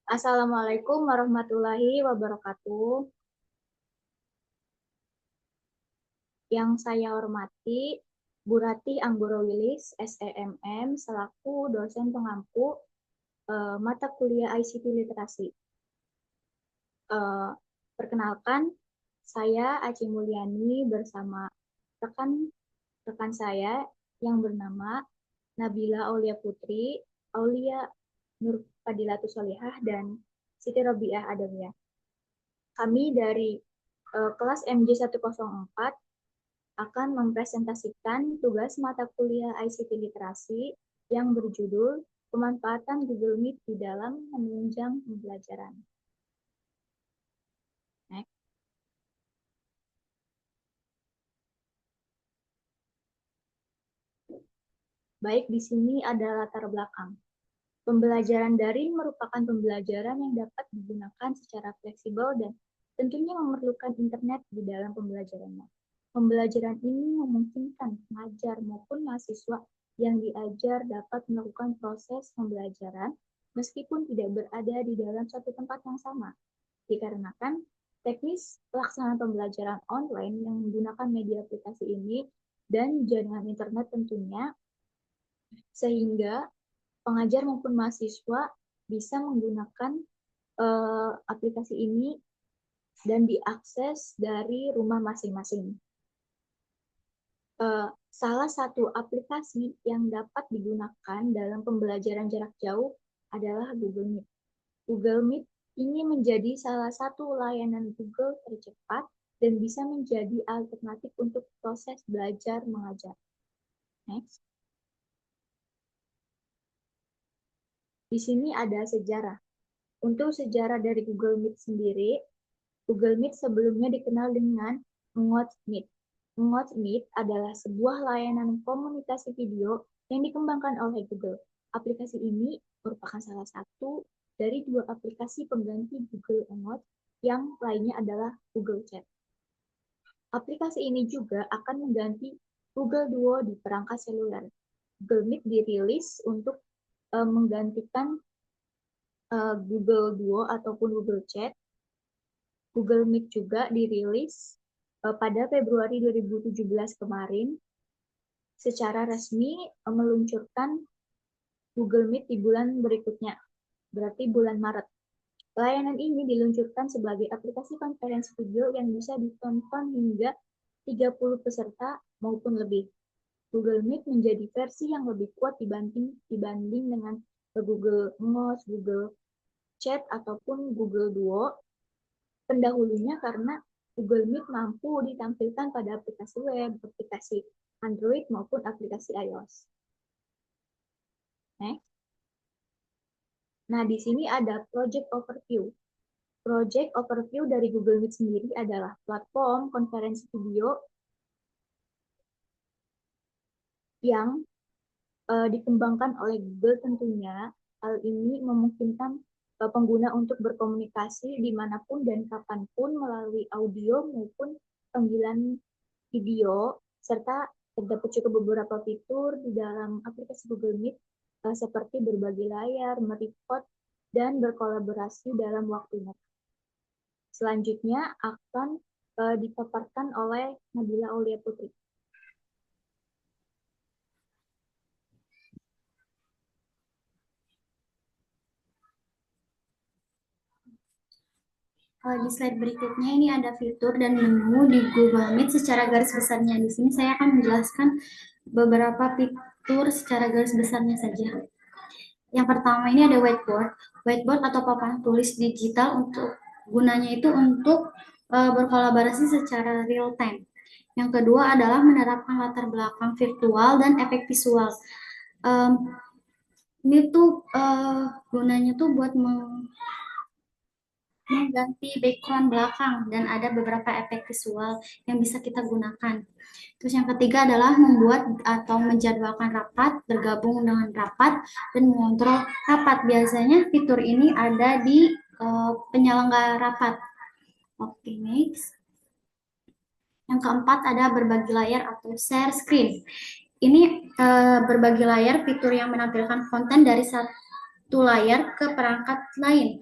Assalamualaikum warahmatullahi wabarakatuh. Yang saya hormati, Bu Rati Anggoro Wilis, SEMM, selaku dosen pengampu mata kuliah ICT Literasi. Eh, Perkenalkan, saya Aci Mulyani bersama rekan-rekan saya yang bernama Nabila Aulia Putri, Aulia Nur Fadilatus Solihah, dan Siti Robiah Adawiyah. Kami dari kelas MJ 104 akan mempresentasikan tugas mata kuliah ICT Literasi yang berjudul Pemanfaatan Google Meet di dalam Menunjang Pembelajaran. Next. Baik, di sini ada latar belakang. Pembelajaran daring merupakan pembelajaran yang dapat digunakan secara fleksibel dan tentunya memerlukan internet di dalam pembelajarannya. Pembelajaran ini memungkinkan pengajar maupun mahasiswa yang diajar dapat melakukan proses pembelajaran meskipun tidak berada di dalam satu tempat yang sama. Dikarenakan teknis pelaksanaan pembelajaran online yang menggunakan media aplikasi ini dan jaringan internet tentunya, sehingga pengajar maupun mahasiswa bisa menggunakan aplikasi ini dan diakses dari rumah masing-masing. Salah satu aplikasi yang dapat digunakan dalam pembelajaran jarak jauh adalah Google Meet. Google Meet ini menjadi salah satu layanan Google tercepat dan bisa menjadi alternatif untuk proses belajar mengajar. Next. Di sini ada sejarah. Untuk sejarah dari Google Meet sendiri, Google Meet sebelumnya dikenal dengan Hangout Meet. Hangout Meet adalah sebuah layanan komunikasi video yang dikembangkan oleh Google. Aplikasi ini merupakan salah satu dari dua aplikasi pengganti Google Hangout, yang lainnya adalah Google Chat. Aplikasi ini juga akan mengganti Google Duo di perangkat seluler. Google Meet dirilis untuk menggantikan Google Duo ataupun Google Chat. Google Meet juga dirilis pada Februari 2017 kemarin, secara resmi meluncurkan Google Meet di bulan berikutnya, berarti bulan Maret. Layanan ini diluncurkan sebagai aplikasi konferensi video yang bisa ditonton hingga 30 peserta maupun lebih. Google Meet menjadi versi yang lebih kuat dibanding dengan Google Hangout, Google Chat, ataupun Google Duo pendahulunya, karena Google Meet mampu ditampilkan pada aplikasi web, aplikasi Android, maupun aplikasi iOS. Next. Nah, di sini ada Project Overview. Project Overview dari Google Meet sendiri adalah platform konferensi video yang dikembangkan oleh Google tentunya. Hal ini memungkinkan pengguna untuk berkomunikasi dimanapun dan kapanpun melalui audio maupun panggilan video, serta terdapat juga beberapa fitur di dalam aplikasi Google Meet seperti berbagi layar, merecord, dan berkolaborasi dalam waktu nyata. Selanjutnya akan dipaparkan oleh Nabila Aulia Putri. Di slide berikutnya ini ada fitur dan menu di Google Meet secara garis besarnya. Di sini saya akan menjelaskan beberapa fitur secara garis besarnya saja. Yang pertama ini ada whiteboard. Whiteboard atau papan tulis digital gunanya itu untuk berkolaborasi secara real time. Yang kedua adalah menerapkan latar belakang virtual dan efek visual. Ini tuh gunanya tuh buat mengganti background belakang dan ada beberapa efek visual yang bisa kita gunakan. Terus yang ketiga adalah membuat atau menjadwalkan rapat, bergabung dengan rapat, dan mengontrol rapat. Biasanya fitur ini ada di penyelenggara rapat. Oke, next. Yang keempat ada berbagi layar atau share screen. Ini berbagi layar fitur yang menampilkan konten dari layar ke perangkat lain.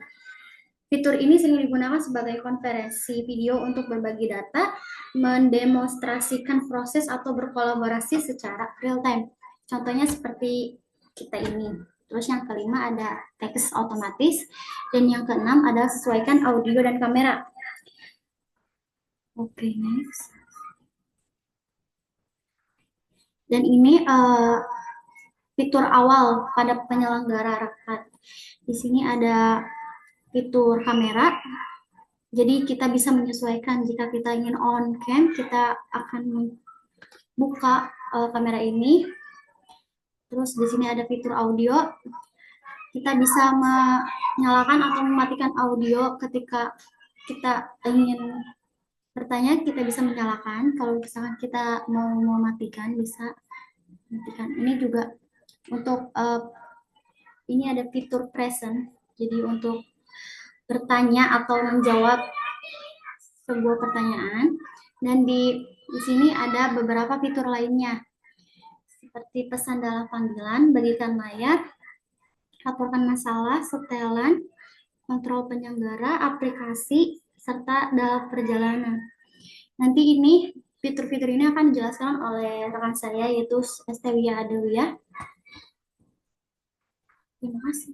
Fitur ini sering digunakan sebagai konferensi video untuk berbagi data, mendemonstrasikan proses atau berkolaborasi secara real time. Contohnya seperti kita ini. Terus yang kelima ada teks otomatis, dan yang keenam ada sesuaikan audio dan kamera. Oke, next. Dan ini fitur awal pada penyelenggara rapat. Di sini ada fitur kamera. Jadi kita bisa menyesuaikan, jika kita ingin on cam, kita akan buka kamera ini. Terus di sini ada fitur audio. Kita bisa menyalakan atau mematikan audio ketika kita ingin bertanya, kita bisa menyalakan. Kalau misalkan kita mau mematikan, bisa matikan. Ini juga untuk ini ada fitur present. Jadi untuk bertanya atau menjawab sebuah pertanyaan. Dan di sini ada beberapa fitur lainnya, seperti pesan dalam panggilan, bagikan layar, laporkan masalah, setelan, kontrol penyelenggara, aplikasi, serta dalam perjalanan. Nanti ini fitur-fitur ini akan dijelaskan oleh rekan saya, yaitu Estewia Adewia. Terima kasih.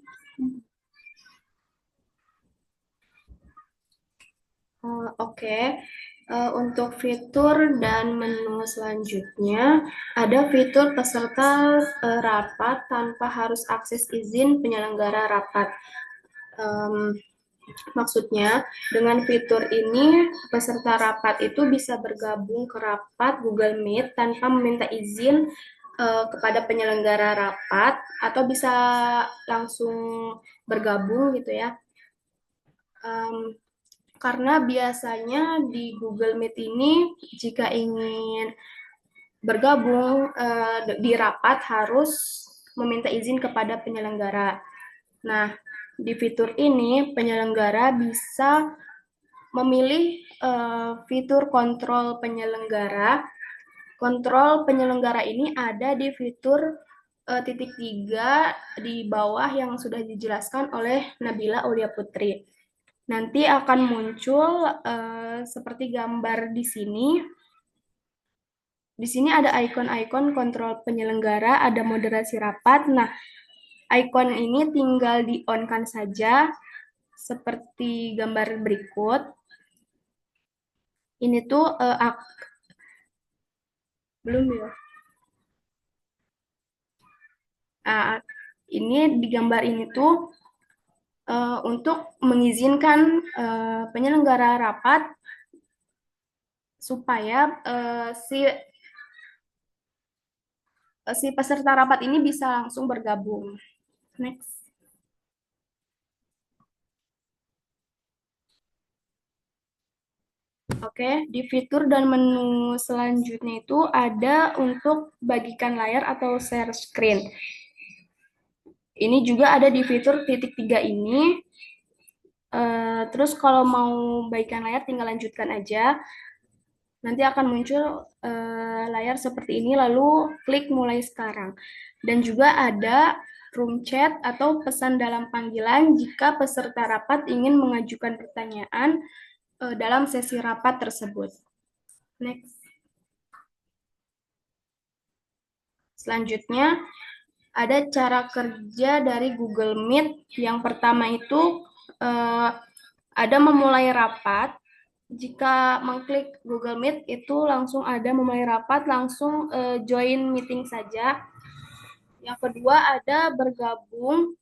Oke. Untuk fitur dan menu selanjutnya, ada fitur peserta rapat tanpa harus akses izin penyelenggara rapat. Maksudnya, dengan fitur ini, peserta rapat itu bisa bergabung ke rapat Google Meet tanpa meminta izin kepada penyelenggara rapat, atau bisa langsung bergabung gitu ya. Karena biasanya di Google Meet ini, jika ingin bergabung di rapat harus meminta izin kepada penyelenggara. Nah, di fitur ini penyelenggara bisa memilih fitur kontrol penyelenggara. Kontrol penyelenggara ini ada di fitur titik 3 di bawah yang sudah dijelaskan oleh Nabila Aulia Putri. Nanti akan muncul seperti gambar di sini. Di sini ada ikon-ikon kontrol penyelenggara, ada moderasi rapat. Nah, ikon ini tinggal di-on-kan saja, seperti gambar berikut. Ini tuh belum ya. Ini di gambar ini tuh untuk mengizinkan penyelenggara rapat supaya si peserta rapat ini bisa langsung bergabung. Next. Oke, di fitur dan menu selanjutnya itu ada untuk bagikan layar atau share screen. Ini juga ada di fitur titik 3 ini. Terus kalau mau bagikan layar tinggal lanjutkan aja. Nanti akan muncul layar seperti ini, lalu klik mulai sekarang. Dan juga ada room chat atau pesan dalam panggilan jika peserta rapat ingin mengajukan pertanyaan dalam sesi rapat tersebut. Next. Selanjutnya, ada cara kerja dari Google Meet. Yang pertama itu ada memulai rapat. Jika mengklik Google Meet itu langsung ada memulai rapat, langsung join meeting saja. Yang kedua ada bergabung.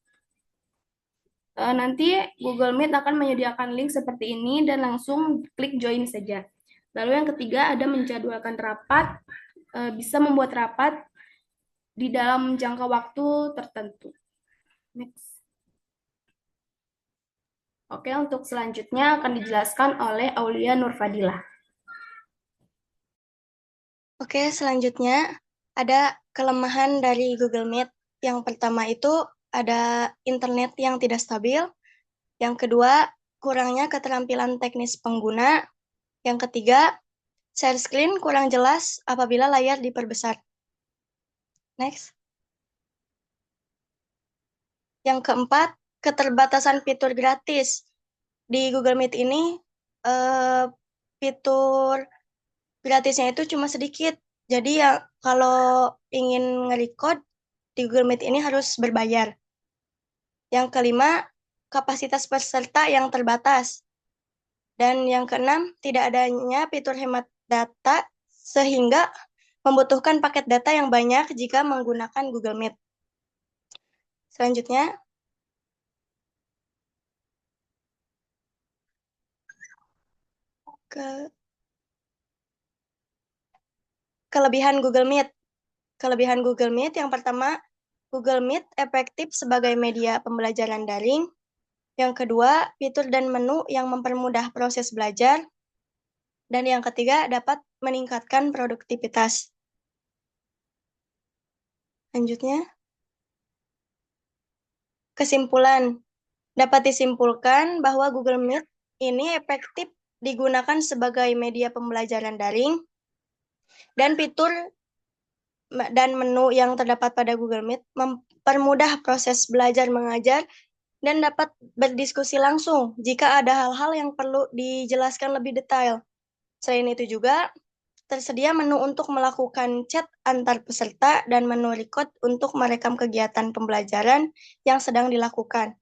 Nanti Google Meet akan menyediakan link seperti ini dan langsung klik join saja. Lalu yang ketiga ada menjadwalkan rapat. Bisa membuat rapat di dalam jangka waktu tertentu. Next. Oke, untuk selanjutnya akan dijelaskan oleh Aulia Nurfadilah. Oke, selanjutnya ada kelemahan dari Google Meet. Yang pertama itu ada internet yang tidak stabil. Yang kedua, kurangnya keterampilan teknis pengguna. Yang ketiga, share screen kurang jelas apabila layar diperbesar. Next. Yang keempat, keterbatasan fitur gratis. Di Google Meet ini, fitur gratisnya itu cuma sedikit. Jadi ya kalau ingin nge-record di Google Meet ini harus berbayar. Yang kelima, kapasitas peserta yang terbatas. Dan yang keenam, tidak adanya fitur hemat data sehingga membutuhkan paket data yang banyak jika menggunakan Google Meet. Selanjutnya, kelebihan Google Meet. Kelebihan Google Meet yang pertama, Google Meet efektif sebagai media pembelajaran daring. Yang kedua, fitur dan menu yang mempermudah proses belajar. Dan yang ketiga, dapat meningkatkan produktivitas. Lanjutnya, kesimpulan. Dapat disimpulkan bahwa Google Meet ini efektif digunakan sebagai media pembelajaran daring, dan fitur dan menu yang terdapat pada Google Meet mempermudah proses belajar mengajar dan dapat berdiskusi langsung jika ada hal-hal yang perlu dijelaskan lebih detail. Selain itu juga, tersedia menu untuk melakukan chat antar peserta dan menu record untuk merekam kegiatan pembelajaran yang sedang dilakukan.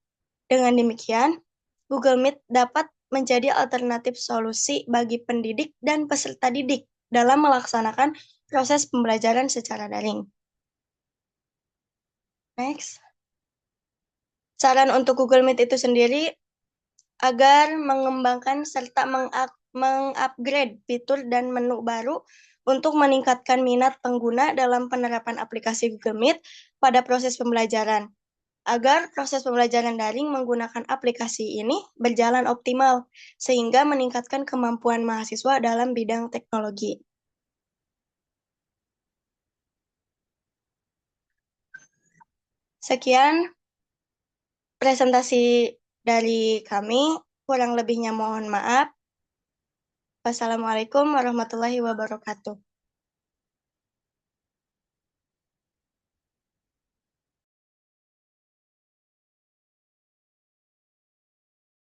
Dengan demikian, Google Meet dapat menjadi alternatif solusi bagi pendidik dan peserta didik dalam melaksanakan proses pembelajaran secara daring. Next. Saran untuk Google Meet itu sendiri agar mengembangkan serta mengupgrade fitur dan menu baru untuk meningkatkan minat pengguna dalam penerapan aplikasi Google Meet pada proses pembelajaran, agar proses pembelajaran daring menggunakan aplikasi ini berjalan optimal, sehingga meningkatkan kemampuan mahasiswa dalam bidang teknologi. Sekian presentasi dari kami, kurang lebihnya mohon maaf. Wassalamualaikum warahmatullahi wabarakatuh.